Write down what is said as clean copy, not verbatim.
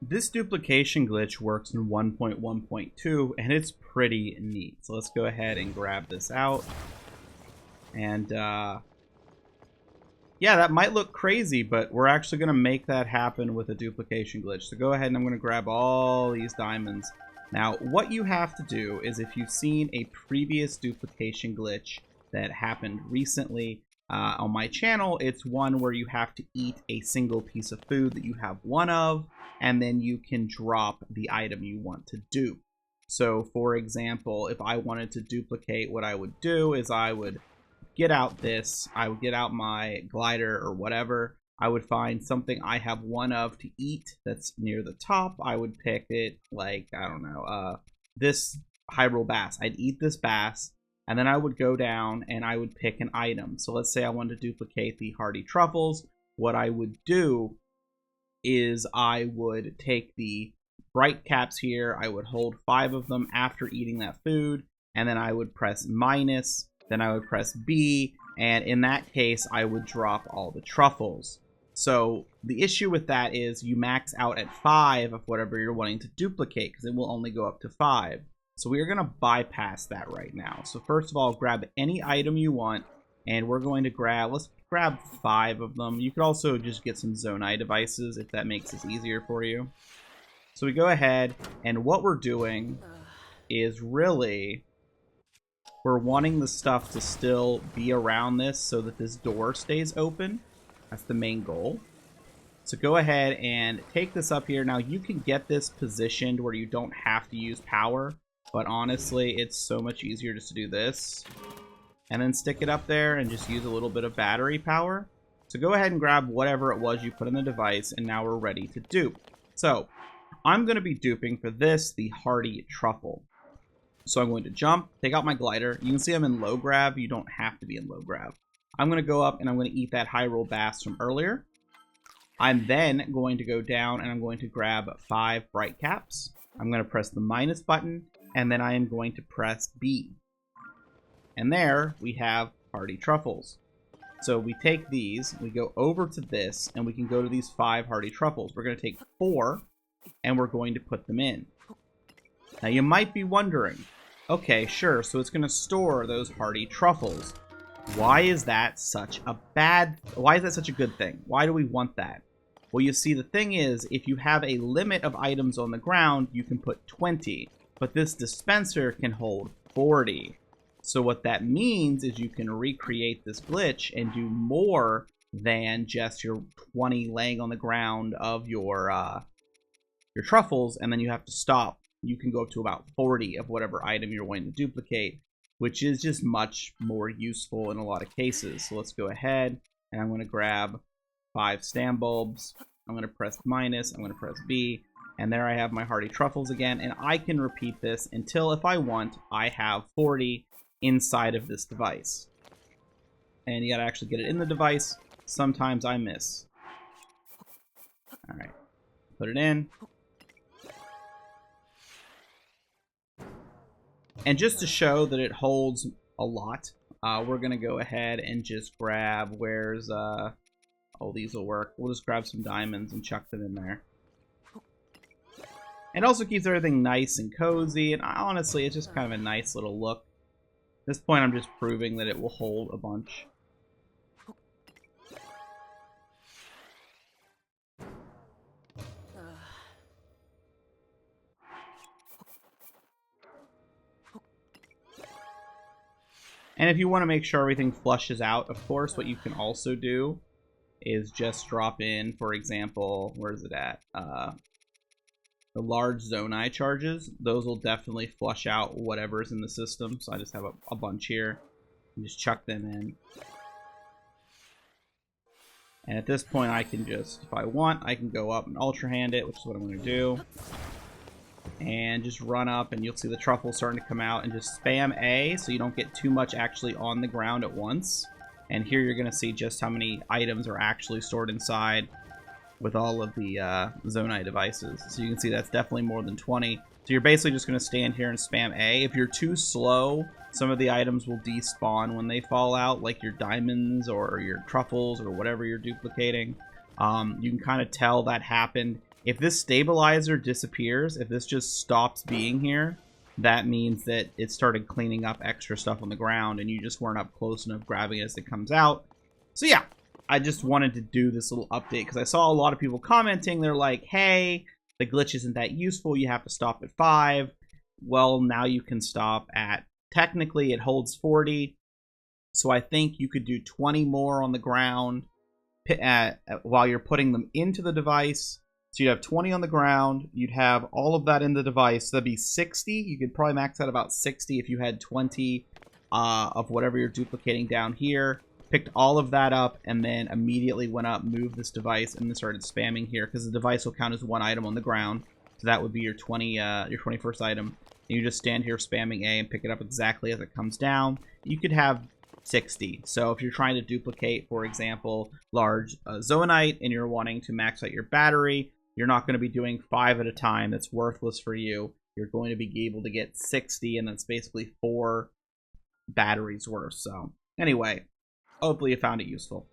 This duplication glitch works in 1.1.2 and it's pretty neat. So let's go ahead and grab this out. And yeah, that might look crazy, but we're actually going to make that happen with a duplication glitch. So go ahead and I'm going to grab all these diamonds. Now, what you have to do is if you've seen a previous duplication glitch that happened recently on my channel, it's one where you have to eat a single piece of food that you have one of, and then you can drop the item you want to dupe. So, for example, if I wanted to duplicate, what I would do is I would get out this, I would get out my glider or whatever, I would find something I have one of to eat that's near the top. I would pick it like, I don't know, this hyrule bass. I'd eat this bass, and then I would go down and I would pick an item. So let's say I wanted to duplicate the hardy truffles. What I would do is I would take the bright caps here, I would hold 5 of them after eating that food, and then I would press minus, then I would press B, and in that case, I would drop all the truffles. So the issue with that is you max out at 5 of whatever you're wanting to duplicate, because it will only go up to 5. So we are going to bypass that right now. So first of all, grab any item you want, and we're going to grab, let's grab 5 of them. You could also just get some Zonai devices if that makes this easier for you. So we go ahead, and what we're doing is really, we're wanting the stuff to still be around this so that this door stays open. That's the main goal. So go ahead and take this up here. Now you can get this positioned where you don't have to use power, but honestly, it's so much easier just to do this. And then stick it up there and just use a little bit of battery power. So go ahead and grab whatever it was you put in the device, and now we're ready to dupe. So I'm going to be duping for this, the hardy truffle. So I'm going to jump, take out my glider. You can see I'm in low grab. You don't have to be in low grab. I'm going to go up and I'm going to eat that hyrule bass from earlier. I'm then going to go down and I'm going to grab 5 bright caps. I'm going to press the minus button, and then I am going to press B. And there we have hardy truffles. So we take these, we go over to this, and we can go to these 5 hardy truffles. We're going to take 4, and we're going to put them in. Now you might be wondering, okay, sure, so it's going to store those hardy truffles. Why is that such a good thing? Why do we want that? Well, you see, the thing is, if you have a limit of items on the ground, you can put 20, but this dispenser can hold 40. So what that means is you can recreate this glitch and do more than just your 20 laying on the ground of your truffles, and then you have to stop. You can go up to about 40 of whatever item you're wanting to duplicate, which is just much more useful in a lot of cases. So let's go ahead, and I'm going to grab 5 stam bulbs. I'm going to press minus, I'm going to press B, and there I have my hardy truffles again, and I can repeat this until, if I want, I have 40 inside of this device. And you got to actually get it in the device. Sometimes I miss. Alright, put it in. And just to show that it holds a lot, we're going to go ahead and just grab, where's, oh, these will work. We'll just grab some diamonds and chuck them in there. It also keeps everything nice and cozy, and honestly, it's just kind of a nice little look. At this point, I'm just proving that it will hold a bunch. And if you want to make sure everything flushes out, of course, what you can also do is just drop in, for example, where is it at? The large Zonai charges. Those will definitely flush out whatever's in the system. So I just have a bunch here. And just chuck them in. And at this point, I can just, if I want, I can go up and Ultra Hand it, which is what I'm going to do. And just run up, and you'll see the truffle starting to come out, and just spam A so you don't get too much actually on the ground at once. And here you're going to see just how many items are actually stored inside with all of the Zonai devices. So you can see that's definitely more than 20. So you're basically just going to stand here and spam A. If you're too slow, some of the items will despawn when they fall out, like your diamonds or your truffles or whatever you're duplicating. You can kind of tell that happened If this stabilizer disappears, if this just stops being here, that means that it started cleaning up extra stuff on the ground and you just weren't up close enough grabbing it as it comes out. So yeah, I just wanted to do this little update because I saw a lot of people commenting. They're like, hey, the glitch isn't that useful. You have to stop at 5. Well, now you can stop at, technically it holds 40. So I think you could do 20 more on the ground while you're putting them into the device. So you'd have 20 on the ground. You'd have all of that in the device. So that'd be 60. You could probably max out about 60 if you had 20 of whatever you're duplicating down here. Picked all of that up and then immediately went up, moved this device, and then started spamming here because the device will count as one item on the ground. So that would be your 21st item. And you just stand here spamming A and pick it up exactly as it comes down. You could have 60. So if you're trying to duplicate, for example, large zoonite and you're wanting to max out your battery, you're not going to be doing 5 at a time. That's worthless for you. You're going to be able to get 60, and that's basically 4 batteries worth. So anyway, hopefully you found it useful.